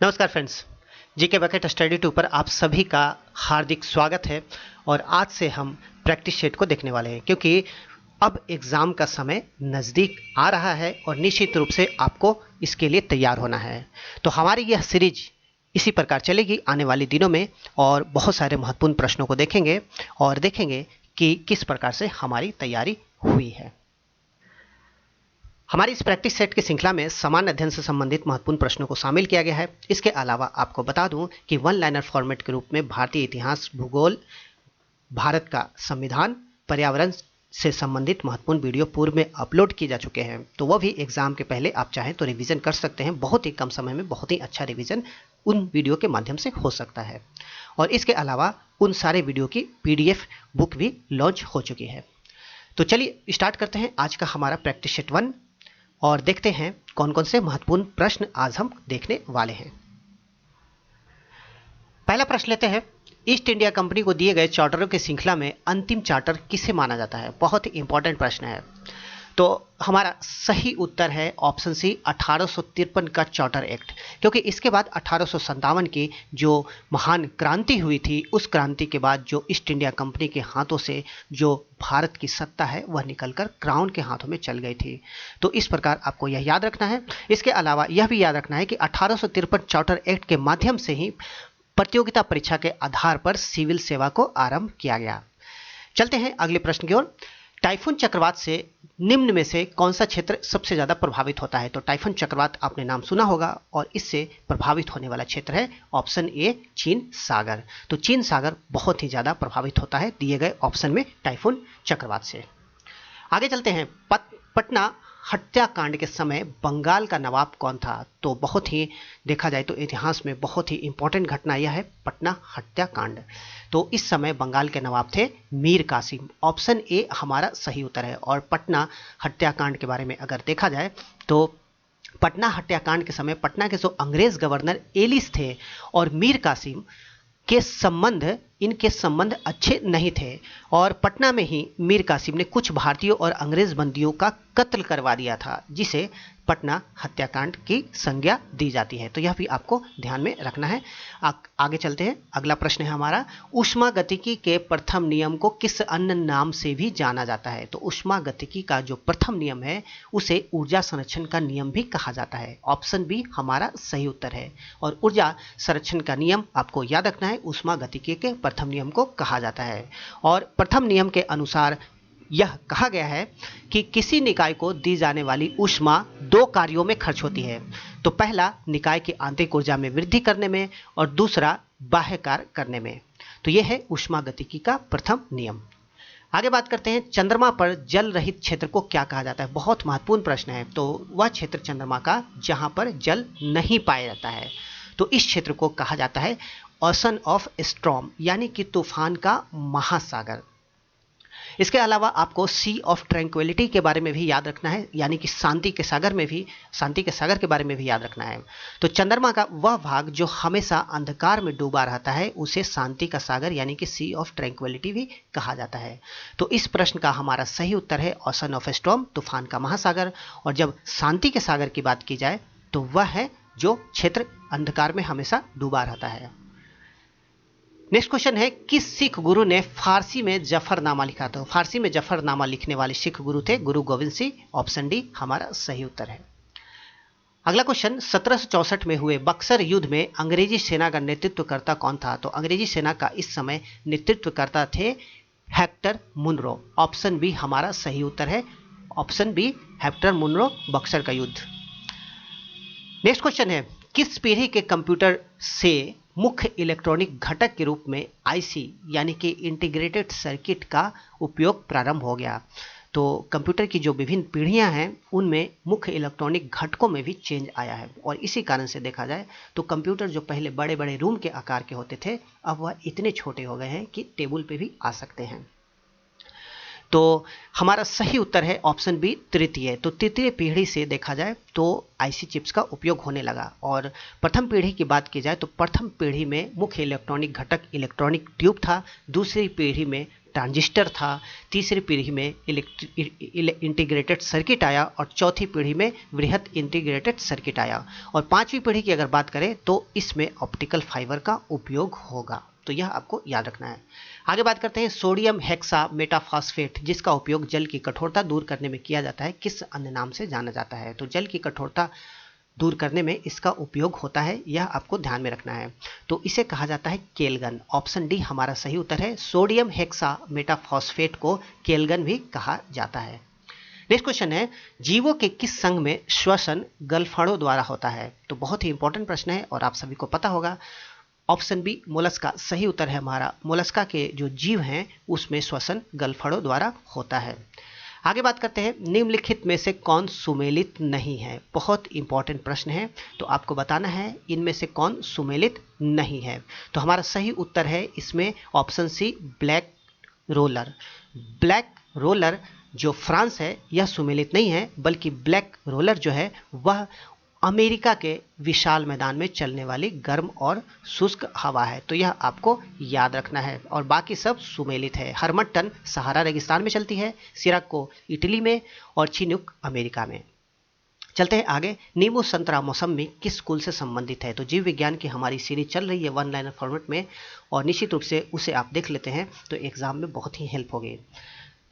नमस्कार friends, GK bucket study 2 पर आप सभी का हार्दिक स्वागत है। और आज से हम प्रैक्टिस सेट को देखने वाले हैं क्योंकि अब एग्ज़ाम का समय नज़दीक आ रहा है और निश्चित रूप से आपको इसके लिए तैयार होना है। तो हमारी यह सीरीज इसी प्रकार चलेगी आने वाले दिनों में और बहुत सारे महत्वपूर्ण प्रश्नों को देखेंगे और देखेंगे कि किस प्रकार से हमारी तैयारी हुई है। हमारी इस प्रैक्टिस सेट की श्रृंखला में सामान्य अध्ययन से संबंधित महत्वपूर्ण प्रश्नों को शामिल किया गया है। इसके अलावा आपको बता दूं कि वन लाइनर फॉर्मेट के रूप में भारतीय इतिहास, भूगोल, भारत का संविधान, पर्यावरण से संबंधित महत्वपूर्ण वीडियो पूर्व में अपलोड किए जा चुके हैं। तो वह भी एग्जाम के पहले आप चाहें तो रिवीजन कर सकते हैं। बहुत ही कम समय में बहुत ही अच्छा रिवीजन उन वीडियो के माध्यम से हो सकता है। और इसके अलावा उन सारे वीडियो की PDF बुक भी लॉन्च हो चुकी है। तो चलिए स्टार्ट करते हैं आज का हमारा प्रैक्टिस सेट 1 और देखते हैं कौन कौन से महत्वपूर्ण प्रश्न आज हम देखने वाले हैं। पहला प्रश्न लेते हैं, ईस्ट इंडिया कंपनी को दिए गए चार्टरों की श्रृंखला में अंतिम चार्टर किसे माना जाता है? बहुत ही इंपॉर्टेंट प्रश्न है। तो हमारा सही उत्तर है ऑप्शन सी, 1853 का चार्टर एक्ट, क्योंकि इसके बाद 1857 की जो महान क्रांति हुई थी, उस क्रांति के बाद जो ईस्ट इंडिया कंपनी के हाथों से जो भारत की सत्ता है वह निकलकर क्राउन के हाथों में चल गई थी। तो इस प्रकार आपको यह याद रखना है। इसके अलावा यह भी याद रखना है कि 1853 चार्टर एक्ट के माध्यम से ही प्रतियोगिता परीक्षा के आधार पर सिविल सेवा को आरंभ किया गया। चलते हैं अगले प्रश्न की ओर। टाइफून चक्रवात से निम्न में से कौन सा क्षेत्र सबसे ज्यादा प्रभावित होता है? तो टाइफून चक्रवात आपने नाम सुना होगा और इससे प्रभावित होने वाला क्षेत्र है ऑप्शन ए, चीन सागर। तो चीन सागर बहुत ही ज्यादा प्रभावित होता है दिए गए ऑप्शन में टाइफून चक्रवात से। आगे चलते हैं, पटना हत्याकांड के समय बंगाल का नवाब कौन था? तो बहुत ही देखा जाए तो इतिहास में बहुत ही इंपॉर्टेंट घटना यह है पटना हत्याकांड। तो इस समय बंगाल के नवाब थे मीर कासिम। ऑप्शन ए हमारा सही उत्तर है। और पटना हत्याकांड के बारे में अगर देखा जाए तो पटना हत्याकांड के समय पटना के जो अंग्रेज गवर्नर एलिस थे और मीर कासिम के इनके संबंध अच्छे नहीं थे और पटना में ही मीर कासिम ने कुछ भारतीयों और अंग्रेज बंदियों का कत्ल करवा दिया था, जिसे पटना हत्याकांड की संज्ञा दी जाती है। तो यह भी आपको ध्यान में रखना है। आगे चलते हैं, अगला प्रश्न है हमारा, ऊष्मागतिकी के प्रथम नियम को किस अन्य नाम से भी जाना जाता है? तो ऊष्मागतिकी का जो प्रथम नियम है उसे ऊर्जा संरक्षण का नियम भी कहा जाता है। ऑप्शन बी हमारा सही उत्तर है। और ऊर्जा संरक्षण का नियम आपको याद रखना है, ऊष्मागतिकी के प्रथम नियम को कहा जाता है। और प्रथम नियम के अनुसार यह कहा गया है कि किसी निकाय को दी जाने वाली ऊष्मा दो कार्यों में खर्च होती है। तो पहला निकाय की आंतरिक ऊर्जा में वृद्धि करने में और दूसरा बाह्य कार्य करने में। तो यह है ऊष्मागतिकी का प्रथम नियम। आगे बात करते हैं, चंद्रमा पर जल रहित क्षेत्र को क्या कहा जाता है? बहुत महत्वपूर्ण प्रश्न है। तो वह क्षेत्र चंद्रमा का जहां पर जल नहीं पाया जाता है, तो इस क्षेत्र को कहा जाता है ओशन ऑफ स्टॉर्म, यानी कि तूफान का महासागर। इसके अलावा आपको सी ऑफ ट्रैंक्विलिटी के बारे में भी याद रखना है, यानी कि शांति के सागर के बारे में भी याद रखना है। तो चंद्रमा का वह भाग जो हमेशा अंधकार में डूबा रहता है उसे शांति का सागर यानी कि सी ऑफ ट्रैंक्विलिटी भी कहा जाता है। तो इस प्रश्न का हमारा सही उत्तर है ओशन ऑफ स्टॉर्म, तूफान का महासागर। और जब शांति के सागर की बात की जाए तो वह है जो क्षेत्र अंधकार में हमेशा डूबा रहता है। नेक्स्ट क्वेश्चन है, किस सिख गुरु ने फारसी में जफरनामा लिखा? तो फारसी में जफरनामा लिखने वाले सिख गुरु थे गुरु गोविंद सिंह। ऑप्शन डी हमारा सही उत्तर है। अगला क्वेश्चन, 1764 में हुए बक्सर युद्ध में अंग्रेजी सेना का नेतृत्वकर्ता कौन था? तो अंग्रेजी सेना का इस समय नेतृत्वकर्ता थे हेक्टर मुनरो। ऑप्शन बी हमारा सही उत्तर है। Option B Hector Munro, Buxar का युद्ध। नेक्स्ट क्वेश्चन है, किस पीढ़ी के कंप्यूटर से मुख्य इलेक्ट्रॉनिक घटक के रूप में आईसी यानी कि इंटीग्रेटेड सर्किट का उपयोग प्रारंभ हो गया? तो कंप्यूटर की जो विभिन्न पीढ़ियां हैं उनमें मुख्य इलेक्ट्रॉनिक घटकों में भी चेंज आया है और इसी कारण से देखा जाए तो कंप्यूटर जो पहले बड़े बड़े रूम के आकार के होते थे अब वह इतने छोटे हो गए हैं कि टेबल पे भी आ सकते हैं। तो हमारा सही उत्तर है ऑप्शन बी, तृतीय। तो तृतीय पीढ़ी से देखा जाए तो आईसी चिप्स का उपयोग होने लगा। और प्रथम पीढ़ी की बात की जाए तो प्रथम पीढ़ी में मुख्य इलेक्ट्रॉनिक घटक इलेक्ट्रॉनिक ट्यूब था, दूसरी पीढ़ी में ट्रांजिस्टर था, तीसरी पीढ़ी में इंटीग्रेटेड सर्किट आया और चौथी पीढ़ी में वृहत इंटीग्रेटेड सर्किट आया और पांचवी पीढ़ी की अगर बात करें तो इसमें ऑप्टिकल फाइबर का उपयोग होगा। तो यह आपको याद रखना है। आगे बात करते हैं सोडियम हेक्सा मेटाफॉस्फेट, जिसका उपयोग जल की कठोरता दूर करने में किया जाता है, किस अन्य नाम से जाना जाता है? तो जल की कठोरता दूर करने में इसका उपयोग होता है, यह आपको ध्यान में रखना है। तो इसे कहा जाता है केलगन। ऑप्शन डी हमारा सही उत्तर है। सोडियम हेक्सा मेटाफॉस्फेट को केलगन भी कहा जाता है। नेक्स्ट क्वेश्चन है जीवों के किस संघ में श्वसन गलफड़ों द्वारा होता है? तो बहुत ही इंपॉर्टेंट प्रश्न है और आप सभी को पता होगा। ऑप्शन बी मोलस्का सही उत्तर है हमारा। मोलस्का के जो जीव हैं उसमें श्वसन गलफड़ों द्वारा होता है। आगे बात करते हैं निम्नलिखित में से कौन सुमेलित नहीं है? बहुत इंपॉर्टेंट प्रश्न है, तो आपको बताना है इनमें से कौन सुमेलित नहीं है। तो हमारा सही उत्तर है इसमें option C black roller. Black roller जो फ्रांस है यह सुमेलित नहीं है, बल्कि ब्लैक रोलर जो है वह अमेरिका के विशाल मैदान में चलने वाली गर्म और शुष्क हवा है। तो यह आपको याद रखना है और बाकी सब सुमेलित है। हरमट्टन सहारा रेगिस्तान में चलती है, सिराको इटली में और चिनूक अमेरिका में। चलते हैं आगे। नींबू संतरा मौसमी किस कुल से संबंधित है? तो जीव विज्ञान की हमारी सीरीज चल रही है वन लाइनर फॉर्मेट में और निश्चित रूप से उसे आप देख लेते हैं तो एग्जाम में बहुत ही हेल्प होगी।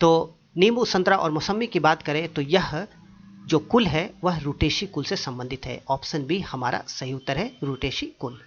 तो नींबू संतरा और मौसमी की बात करें तो यह जो कुल है वह रूटेशी कुल से संबंधित है। ऑप्शन बी हमारा सही उत्तर है रूटेशी कुल।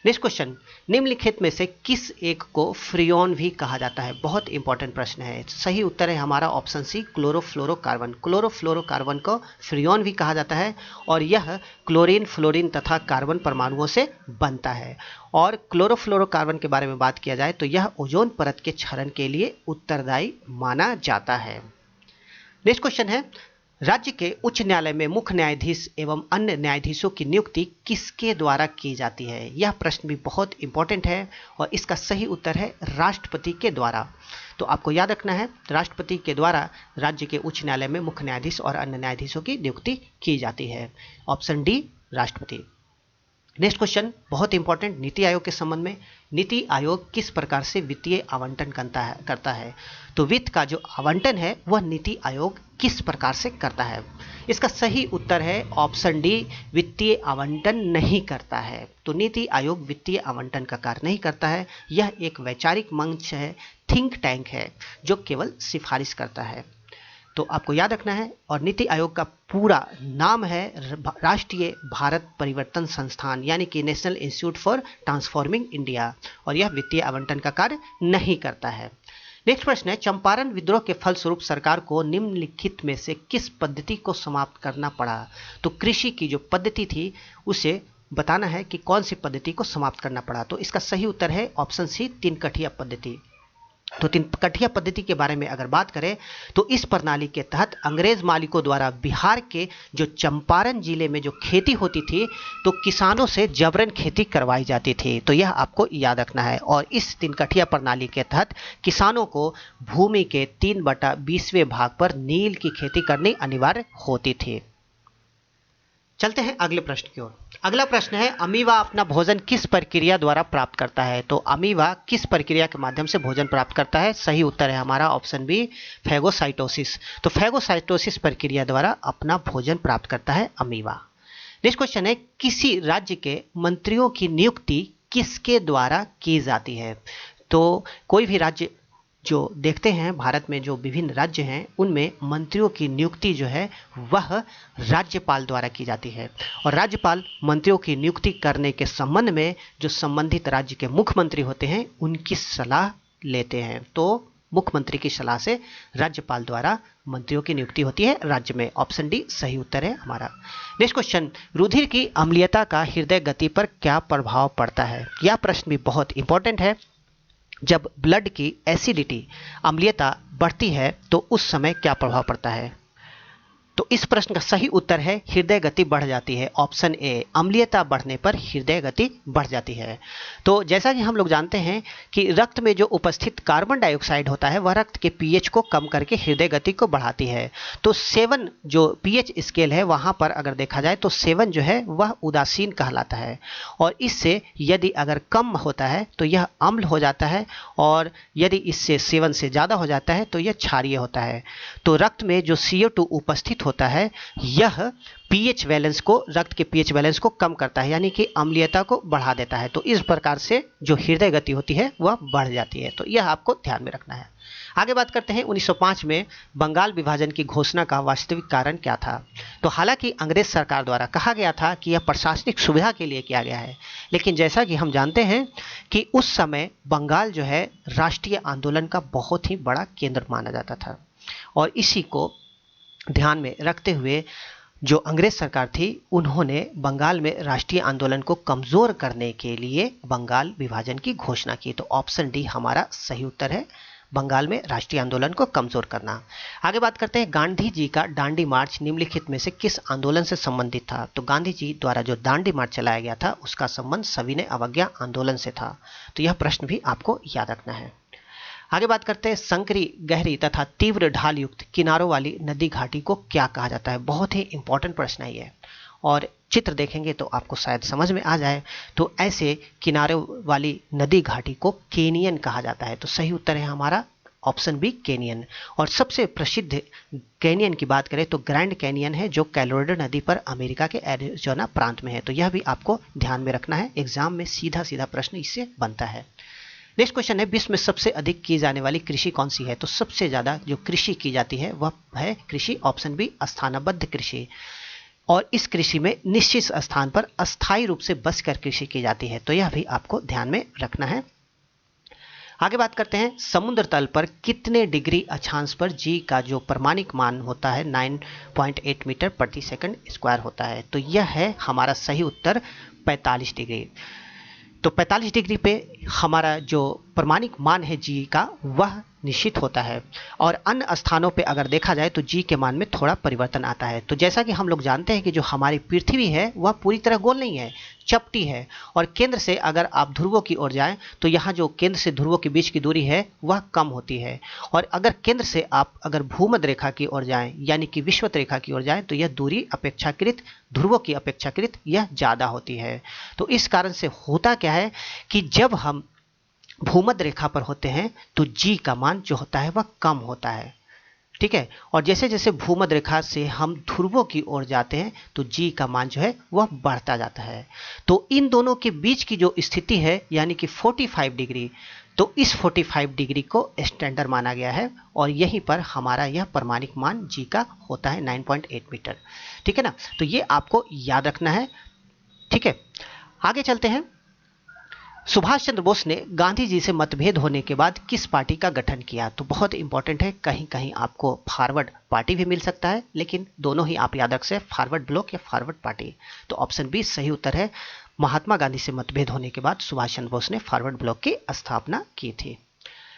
नेक्स्ट क्वेश्चन निम्नलिखित में से किस एक को फ्रियोन भी कहा जाता है? बहुत इंपॉर्टेंट प्रश्न है। सही उत्तर है हमारा ऑप्शन सी क्लोरोफ्लोरोकार्बन। क्लोरोफ्लोरोकार्बन को फ्रियोन भी कहा जाता है और यह क्लोरीन, फ्लोरीन तथा कार्बन परमाणुओं से बनता है। और क्लोरोफ्लोरोकार्बन के बारे में बात किया जाए तो यह ओजोन परत के क्षरण के लिए उत्तरदायी माना जाता है। नेक्स्ट क्वेश्चन है राज्य के उच्च न्यायालय में मुख्य न्यायाधीश एवं अन्य न्यायाधीशों की नियुक्ति किसके द्वारा की जाती है? यह प्रश्न भी बहुत इंपॉर्टेंट है और इसका सही उत्तर है राष्ट्रपति के द्वारा। तो आपको याद रखना है राष्ट्रपति के द्वारा राज्य के उच्च न्यायालय में मुख्य न्यायाधीश और अन्य न्यायाधीशों की नियुक्ति की जाती है। ऑप्शन डी राष्ट्रपति। नेक्स्ट क्वेश्चन बहुत इंपॉर्टेंट नीति आयोग के संबंध में। नीति आयोग किस प्रकार से वित्तीय आवंटन करता है? तो वित्त का जो आवंटन है वह नीति आयोग किस प्रकार से करता है? इसका सही उत्तर है ऑप्शन डी वित्तीय आवंटन नहीं करता है। तो नीति आयोग वित्तीय आवंटन का कार्य नहीं करता है। यह एक वैचारिक मंच है, थिंक टैंक है जो केवल सिफारिश करता है। तो आपको याद रखना है और नीति आयोग का पूरा नाम है राष्ट्रीय भारत परिवर्तन संस्थान यानी कि national institute for transforming India और यह वित्तीय आवंटन का कार्य नहीं करता है। नेक्स्ट प्रश्न है चंपारण विद्रोह के फलस्वरूप सरकार को निम्नलिखित में से किस पद्धति को समाप्त करना पड़ा? तो कृषि की जो पद्धति थी उसे बताना है कि कौन सी पद्धति को समाप्त करना पड़ा। तो इसका सही उत्तर है ऑप्शन सी तीन कठिया पद्धति। तो तीन कठिया पद्धति के बारे में अगर बात करें तो इस प्रणाली के तहत अंग्रेज मालिकों द्वारा बिहार के जो चंपारण जिले में जो खेती होती थी तो किसानों से जबरन खेती करवाई जाती थी। तो यह आपको याद रखना है और इस तीन कठिया प्रणाली के तहत किसानों को भूमि के 3/20वें भाग पर नील की खेती करनी अनिवार्य होती थी। चलते हैं अगले प्रश्न की ओर। अगला प्रश्न है अमीबा अपना भोजन किस प्रक्रिया द्वारा प्राप्त करता है? तो अमीबा किस प्रक्रिया के माध्यम से भोजन प्राप्त करता है? सही उत्तर है हमारा ऑप्शन बी फैगोसाइटोसिस। तो फैगोसाइटोसिस प्रक्रिया द्वारा अपना भोजन प्राप्त करता है अमीबा। नेक्स्ट क्वेश्चन है किसी राज्य के मंत्रियों की नियुक्ति किसके द्वारा की जाती है? तो कोई भी राज्य जो देखते हैं भारत में जो विभिन्न राज्य हैं उनमें मंत्रियों की नियुक्ति जो है वह राज्यपाल द्वारा की जाती है और राज्यपाल मंत्रियों की नियुक्ति करने के संबंध में जो संबंधित राज्य के मुख्यमंत्री होते हैं उनकी सलाह लेते हैं। तो मुख्यमंत्री की सलाह से राज्यपाल द्वारा मंत्रियों की नियुक्ति होती है राज्य में। ऑप्शन डी सही उत्तर है हमारा। नेक्स्ट क्वेश्चन रुधिर की अम्लीयता का हृदय गति पर क्या प्रभाव पड़ता है? यह प्रश्न भी बहुत इंपॉर्टेंट है। जब ब्लड की एसिडिटी अम्लीयता बढ़ती है तो उस समय क्या प्रभाव पड़ता है? तो इस प्रश्न का सही उत्तर है हृदय गति बढ़ जाती है, ऑप्शन ए। अम्लीयता बढ़ने पर हृदय गति बढ़ जाती है। तो जैसा कि हम लोग जानते हैं कि रक्त में जो उपस्थित कार्बन डाइऑक्साइड होता है वह रक्त के पीएच को कम करके हृदय गति को बढ़ाती है। तो 7 जो पीएच स्केल है वहाँ पर अगर देखा जाए तो 7 जो है वह उदासीन कहलाता है, और इससे यदि अगर कम होता है तो यह अम्ल हो जाता है, और यदि इससे 7 से ज़्यादा हो जाता है तो यह क्षारीय होता है। तो रक्त में जो CO2 उपस्थित होता है यह पीएच बैलेंस को, रक्त के पीएच बैलेंस को कम करता है, यानी कि अम्लीयता को बढ़ा देता है। तो इस प्रकार से जो हृदय गति होती है वह बढ़ जाती है। तो यह आपको ध्यान में रखना है। आगे बात करते हैं 1905 में बंगाल विभाजन की घोषणा का वास्तविक कारण क्या था। तो हालांकि अंग्रेज सरकार द्वारा कहा गया था कि यह प्रशासनिक सुविधा के लिए किया गया है, लेकिन जैसा कि हम जानते हैं कि उस समय बंगाल जो है राष्ट्रीय आंदोलन का बहुत ही बड़ा केंद्र माना जाता था, और इसी को ध्यान में रखते हुए जो अंग्रेज सरकार थी उन्होंने बंगाल में राष्ट्रीय आंदोलन को कमज़ोर करने के लिए बंगाल विभाजन की घोषणा की। तो ऑप्शन डी हमारा सही उत्तर है, बंगाल में राष्ट्रीय आंदोलन को कमज़ोर करना। आगे बात करते हैं गांधी जी का दांडी मार्च निम्नलिखित में से किस आंदोलन से संबंधित था। तो गांधी जी द्वारा जो दांडी मार्च चलाया गया था उसका संबंध सविनय अवज्ञा आंदोलन से था। तो यह प्रश्न भी आपको याद रखना है। आगे बात करते हैं संकरी, गहरी तथा तीव्र ढाल युक्त किनारों वाली नदी घाटी को क्या कहा जाता है। बहुत ही इंपॉर्टेंट प्रश्न है ये, और चित्र देखेंगे तो आपको शायद समझ में आ जाए। तो ऐसे किनारों वाली नदी घाटी को केनियन कहा जाता है। तो सही उत्तर है हमारा ऑप्शन बी केनियन। और सबसे प्रसिद्ध कैनियन की बात करें तो ग्रैंड कैनियन है जो कोलोराडो नदी पर अमेरिका के एरिज़ोना प्रांत में है। तो यह भी आपको ध्यान में रखना है, एग्जाम में सीधा सीधा प्रश्न इससे बनता है। नेक्स्ट क्वेश्चन है विश्व में सबसे अधिक की जाने वाली कृषि कौन सी है। तो सबसे ज़्यादा जो कृषि की जाती है वह है कृषि, ऑप्शन बी स्थानबद्ध कृषि, और इस कृषि में निश्चित स्थान पर अस्थायी रूप से बसकर कृषि की जाती है। तो यह भी आपको ध्यान में रखना है। आगे बात करते हैं समुद्र तल पर कितने डिग्री अक्षांश पर जी का जो परमाणिक मान होता है 9.8 मीटर प्रति सेकंड स्क्वायर होता है। तो यह है हमारा सही उत्तर 45 डिग्री। तो 45 डिग्री पे हमारा जो परमाणिक मान है जी का वह निश्चित होता है, और अन्य स्थानों पे अगर देखा जाए तो जी के मान में थोड़ा परिवर्तन आता है। तो जैसा कि हम लोग जानते हैं कि जो हमारी पृथ्वी है वह पूरी तरह गोल नहीं है, चपटी है, और केंद्र से अगर आप ध्रुवों की ओर जाएं तो यहाँ जो केंद्र से ध्रुवों के बीच की दूरी है वह कम होती है, और अगर केंद्र से आप अगर भूमध्य रेखा की ओर जाएं यानी कि विषुवत रेखा की ओर जाएं तो यह दूरी अपेक्षाकृत ध्रुवों की अपेक्षाकृत यह ज़्यादा होती है। तो इस कारण से होता क्या है कि जब हम भूमध्य रेखा पर होते हैं तो जी का मान जो होता है वह कम होता है, ठीक है, और जैसे जैसे भूमध्य रेखा से हम ध्रुवों की ओर जाते हैं तो जी का मान जो है वह बढ़ता जाता है। तो इन दोनों के बीच की जो स्थिति है यानी कि 45 डिग्री, तो इस 45 डिग्री को स्टैंडर्ड माना गया है, और यहीं पर हमारा यह परमाणिक मान जी का होता है 9.8 मीटर, ठीक है ना। तो ये आपको याद रखना है, ठीक है। आगे चलते हैं। सुभाष चंद्र बोस ने गांधी जी से मतभेद होने के बाद किस पार्टी का गठन किया। तो बहुत इंपॉर्टेंट है, कहीं कहीं आपको फॉरवर्ड पार्टी भी मिल सकता है, लेकिन दोनों ही आप याद रख सकते हैं, फॉरवर्ड ब्लॉक या फॉरवर्ड पार्टी। तो ऑप्शन बी सही उत्तर है, महात्मा गांधी से मतभेद होने के बाद सुभाष चंद्र बोस ने फॉरवर्ड ब्लॉक की स्थापना की थी।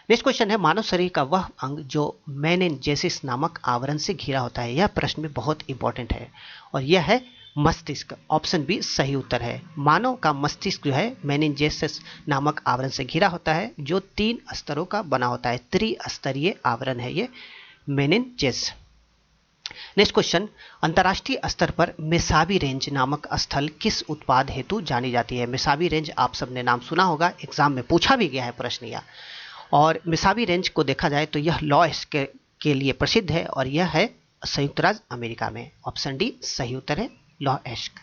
नेक्स्ट क्वेश्चन है मानव शरीर का वह अंग जो मेनिंजेसिस नामक आवरण से घिरा होता है। यह प्रश्न भी बहुत इंपॉर्टेंट है, और यह है मस्तिष्क, ऑप्शन बी सही उत्तर है। मानव का मस्तिष्क जो है मेनिंजेसिस नामक आवरण से घिरा होता है जो 3 स्तरों का बना होता है, त्रिस्तरीय आवरण है ये मेनिंजेस। नेक्स्ट क्वेश्चन, अंतर्राष्ट्रीय स्तर पर मेसाबी रेंज नामक स्थल किस उत्पाद हेतु जानी जाती है। मेसाबी रेंज आप सबने नाम सुना होगा, एग्जाम में पूछा भी गया है प्रश्न यह, और मेसाबी रेंज को देखा जाए तो यह लॉस के लिए प्रसिद्ध है, और यह है संयुक्त राज्य अमेरिका में। ऑप्शन डी सही उत्तर है, लॉ एस्क।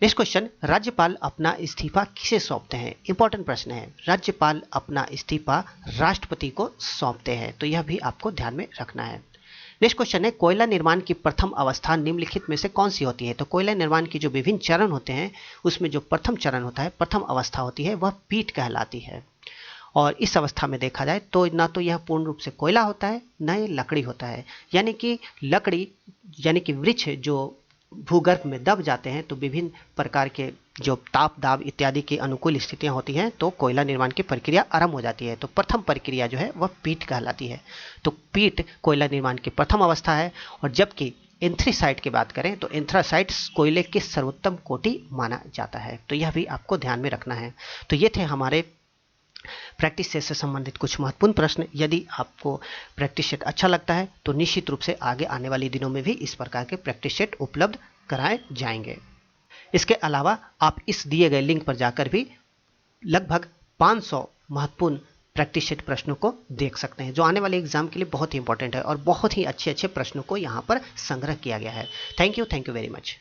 नेक्स्ट क्वेश्चन, राज्यपाल अपना इस्तीफा किसे सौंपते हैं। इंपॉर्टेंट प्रश्न है, राज्यपाल अपना इस्तीफा राष्ट्रपति को सौंपते हैं। तो यह भी आपको ध्यान में रखना है। नेक्स्ट क्वेश्चन है कोयला निर्माण की प्रथम अवस्था निम्नलिखित में से कौन सी होती है। तो कोयला निर्माण की जो विभिन्न चरण होते हैं उसमें जो प्रथम चरण होता है, प्रथम अवस्था होती है, वह पीट कहलाती है। और इस अवस्था में देखा जाए तो ना तो यह पूर्ण रूप से कोयला होता है, ना ये लकड़ी होता है, यानी कि लकड़ी यानी कि वृक्ष जो भूगर्भ में दब जाते हैं तो विभिन्न प्रकार के जो ताप दाब इत्यादि की अनुकूल स्थितियां होती हैं तो कोयला निर्माण की प्रक्रिया आरंभ हो जाती है। तो प्रथम प्रक्रिया जो है वह पीट कहलाती है। तो पीट कोयला निर्माण की प्रथम अवस्था है, और जबकि एंथ्रीसाइट की बात करें तो एंथ्रासाइट कोयले के सर्वोत्तम कोटि माना जाता है। तो यह भी आपको ध्यान में रखना है। तो ये थे हमारे प्रैक्टिस सेट से संबंधित कुछ महत्वपूर्ण प्रश्न। यदि आपको प्रैक्टिस सेट अच्छा लगता है तो निश्चित रूप से आगे आने वाले दिनों में भी इस प्रकार के प्रैक्टिस सेट उपलब्ध कराए जाएंगे। इसके अलावा आप इस दिए गए लिंक पर जाकर भी लगभग 500 महत्वपूर्ण प्रैक्टिस सेट प्रश्नों को देख सकते हैं, जो आने वाले एग्जाम के लिए बहुत ही इंपॉर्टेंट है और बहुत ही अच्छे अच्छे प्रश्नों को यहाँ पर संग्रह किया गया है। Thank you very much.